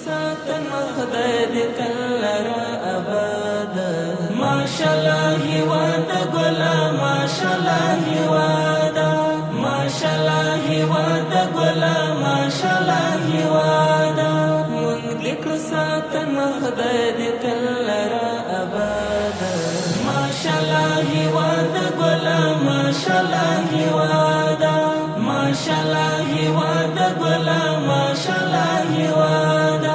ساتن خدای دې تل را آباد ماشاءالله هیواد ګلا ماشاءالله هیواد ماشاءالله هیواد ګلا ماشاءالله هیواد مونږ لیکو ساتن خدای دې تل را آباد ماشاءالله هیواد ګلا ماشاءالله هیواد ماشاءالله هیواد ګلا ماشاءالله هیواد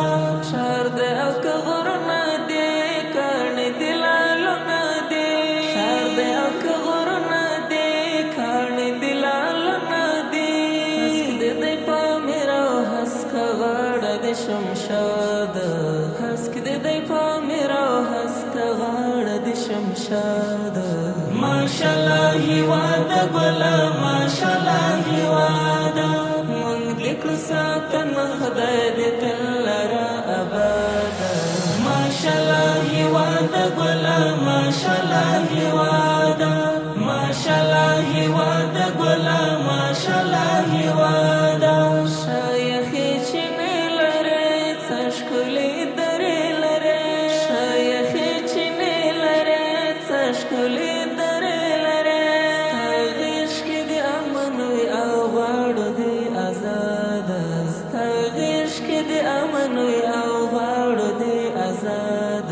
شهر دې او که غرونه دې کاڼي دې لالونه دې شهر دې او که غرونه دې کاڼي دې لالونه دې هسک دې دی پامیر او هسک غاړه دې شمشاد هسک دې دی پامیر او هسک غاړه دې شمشاد ماشاءالله هیواد ګلا ماشاءالله هیواد مونږ لیکو ساتن خدای دې تل را آباد ماشاءالله هیواد ګلا ماشاءالله هیواد ماشاءالله هیواد ګلا ماشاءالله هیواد شایخې چینې لرې څه ښکلې درې لرې شایخې چینې لرې څه ښکلې درې لرې ستا غېږ کې دې امن وي او غواړو دې آزاد ستا غېږ کې دې امن وي او غواړو دې آزاد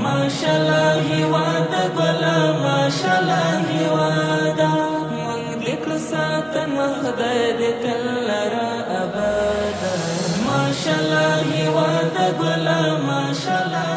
ماشاءالله هیواد ګلا ماشاءالله هیواد مونږ لیکو ساتن خدای دې تل را آباد ماشاءالله هیواد ګلا ماشاءالله